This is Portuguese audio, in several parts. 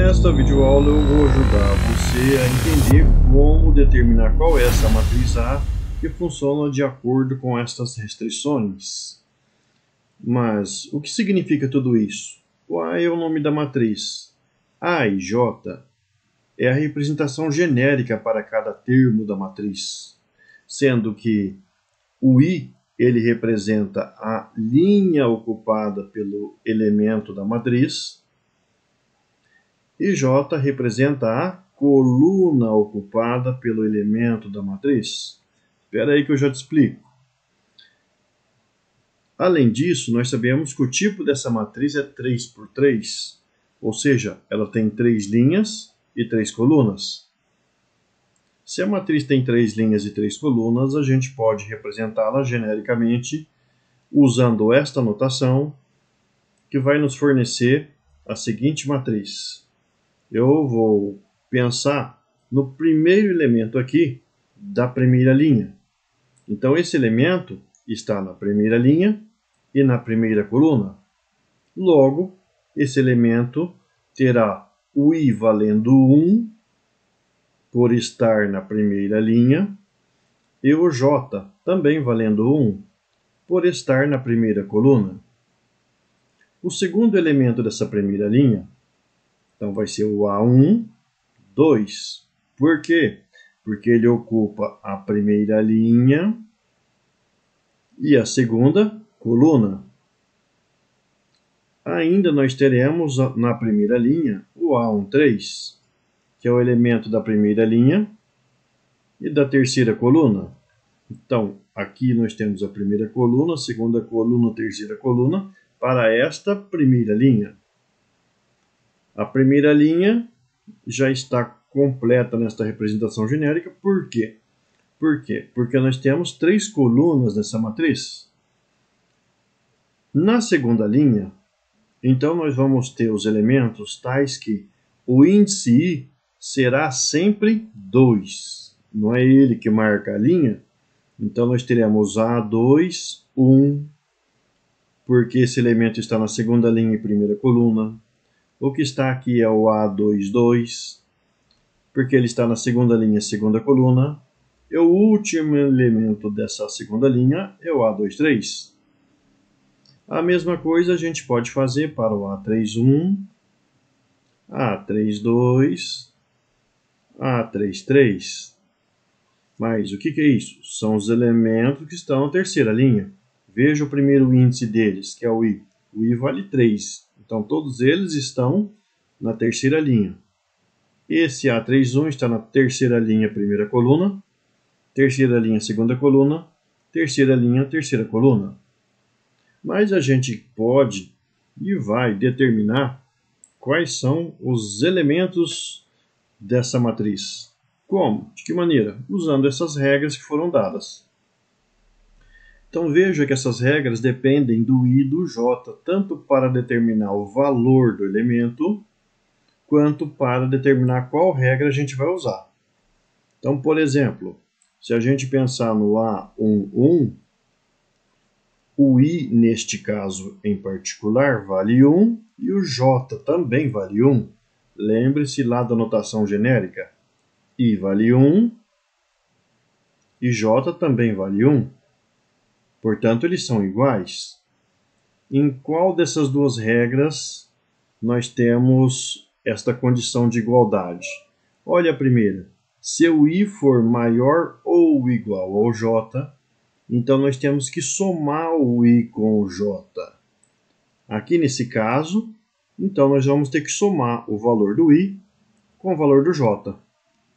Nesta videoaula eu vou ajudar você a entender como determinar qual é essa matriz A que funciona de acordo com estas restrições. Mas o que significa tudo isso? O A é o nome da matriz. A e J é a representação genérica para cada termo da matriz, sendo que o I ele representa a linha ocupada pelo elemento da matriz, e J representa a coluna ocupada pelo elemento da matriz. Espera aí que eu já te explico. Além disso, nós sabemos que o tipo dessa matriz é 3×3, ou seja, ela tem 3 linhas e 3 colunas. Se a matriz tem 3 linhas e 3 colunas, a gente pode representá-la genericamente usando esta notação, que vai nos fornecer a seguinte matriz. Eu vou pensar no primeiro elemento aqui da primeira linha. Então, esse elemento está na primeira linha e na primeira coluna. Logo, esse elemento terá o I valendo 1, por estar na primeira linha, e o J também valendo 1, por estar na primeira coluna. O segundo elemento dessa primeira linha, então vai ser o A1, 2. Por quê? Porque ele ocupa a primeira linha e a segunda coluna. Ainda nós teremos na primeira linha o A13, que é o elemento da primeira linha e da terceira coluna. Então, aqui nós temos a primeira coluna, a segunda coluna, a terceira coluna, para esta primeira linha. A primeira linha já está completa nesta representação genérica. Por quê? Porque nós temos 3 colunas nessa matriz. Na segunda linha, então nós vamos ter os elementos tais que o índice I será sempre 2. Não é ele que marca a linha. Então nós teremos A2, 1, porque esse elemento está na segunda linha e primeira coluna. O que está aqui é o A2, 2, porque ele está na segunda linha e segunda coluna. E o último elemento dessa segunda linha é o A2, 3. A mesma coisa a gente pode fazer para o A3, 1, A3, 2, A3, 3. Mas o que é isso? São os elementos que estão na terceira linha. Veja o primeiro índice deles, que é o I. O I vale 3. Então, todos eles estão na terceira linha. Esse A31 está na terceira linha, primeira coluna. Terceira linha, segunda coluna. Terceira linha, terceira coluna. Mas a gente pode e vai determinar quais são os elementos dessa matriz. Como? De que maneira? Usando essas regras que foram dadas. Então veja que essas regras dependem do I e do J, tanto para determinar o valor do elemento, quanto para determinar qual regra a gente vai usar. Então, por exemplo, se a gente pensar no A11, o I, neste caso em particular, vale 1 e o J também vale 1. Lembre-se lá da notação genérica. I vale 1 e J também vale 1. Portanto, eles são iguais. Em qual dessas duas regras nós temos esta condição de igualdade? Olha a primeira. Se o I for maior ou igual ao J, então nós temos que somar o I com o J. Aqui nesse caso, então nós vamos ter que somar o valor do I com o valor do J.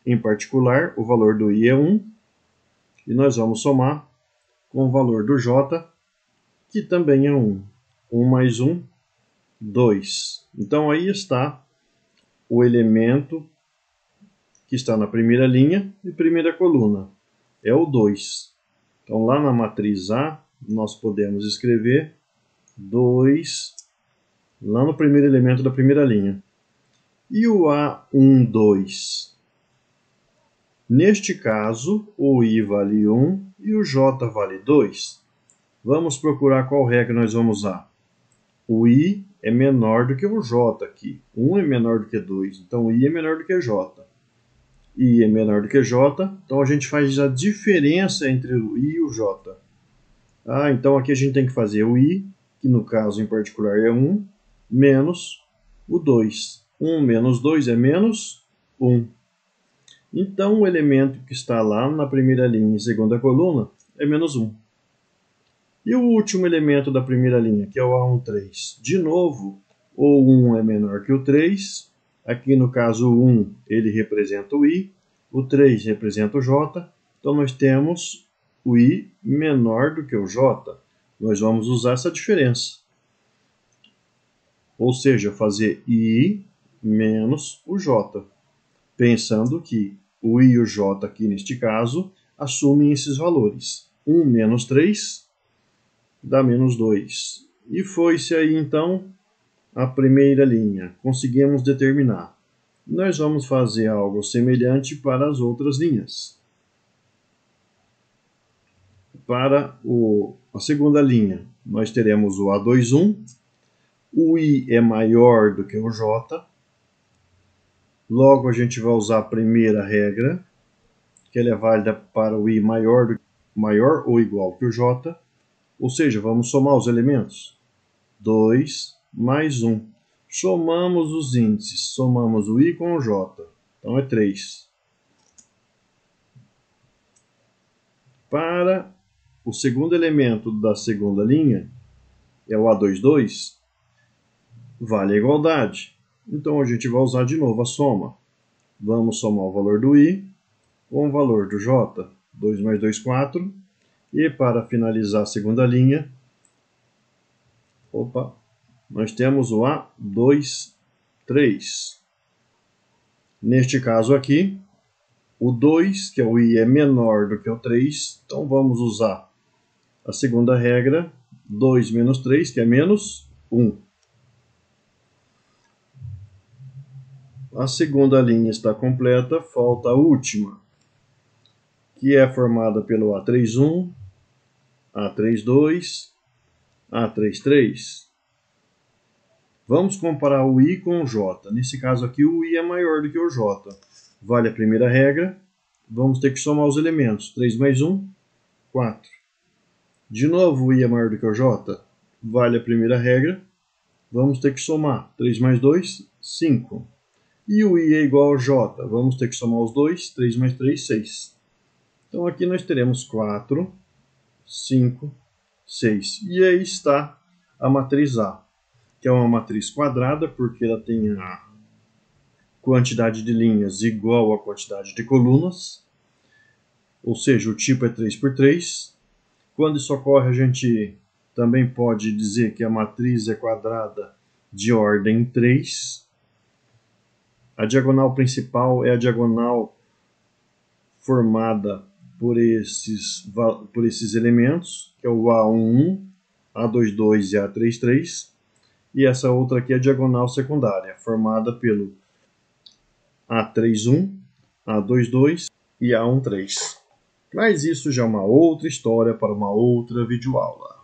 Em particular, o valor do I é 1, e nós vamos somar com o valor do J, que também é 1. 1 mais 1, 2. Então, aí está o elemento que está na primeira linha e primeira coluna. É o 2. Então, lá na matriz A, nós podemos escrever 2, lá no primeiro elemento da primeira linha. E o A1, 2? Neste caso, o I vale 1 e o J vale 2. Vamos procurar qual regra nós vamos usar. O I é menor do que o J aqui. 1 é menor do que 2, então I é menor do que J. I é menor do que J, então a gente faz a diferença entre o I e o J. Então aqui a gente tem que fazer o I, que no caso em particular é 1, menos o 2. 1 menos 2 é menos 1. Então o elemento que está lá na primeira linha e segunda coluna é menos 1. E o último elemento da primeira linha, que é o A13. De novo, o 1 é menor que o 3. Aqui no caso o 1 ele representa o I, o 3 representa o J. Então nós temos o I menor do que o J. Nós vamos usar essa diferença. Ou seja, fazer I menos o J. Pensando que o I e o J aqui neste caso assumem esses valores. 1 menos 3 dá menos 2. E foi-se aí então a primeira linha. Conseguimos determinar. Nós vamos fazer algo semelhante para as outras linhas. Para a segunda linha, nós teremos o A21. O I é maior do que o J. Logo, a gente vai usar a primeira regra, que ela é válida para o I maior ou igual que o J. Ou seja, vamos somar os elementos. 2 mais 1. Somamos os índices. Somamos o I com o J. Então é 3. Para o segundo elemento da segunda linha, é o A22, vale a igualdade. Então a gente vai usar de novo a soma. Vamos somar o valor do I com o valor do J. 2 mais 2, 4. E para finalizar a segunda linha, nós temos o A23. Neste caso aqui, o 2, que é o I, é menor do que o 3. Então vamos usar a segunda regra, 2 menos 3, que é menos 1. A segunda linha está completa, falta a última, que é formada pelo A31, A32, A33. Vamos comparar o I com o J. Nesse caso aqui, o I é maior do que o J. Vale a primeira regra. Vamos ter que somar os elementos. 3 mais 1, 4. De novo, o I é maior do que o J. Vale a primeira regra. Vamos ter que somar. 3 mais 2, 5. E o I é igual ao J. Vamos ter que somar os dois. 3 mais 3, 6. Então aqui nós teremos 4, 5, 6. E aí está a matriz A, que é uma matriz quadrada, porque ela tem a quantidade de linhas igual à quantidade de colunas, ou seja, o tipo é 3 por 3. Quando isso ocorre, a gente também pode dizer que a matriz é quadrada de ordem 3. A diagonal principal é a diagonal formada por esses elementos, que é o A11, A22 e A33. E essa outra aqui é a diagonal secundária, formada pelo A31, A22 e A13. Mas isso já é uma outra história para uma outra videoaula.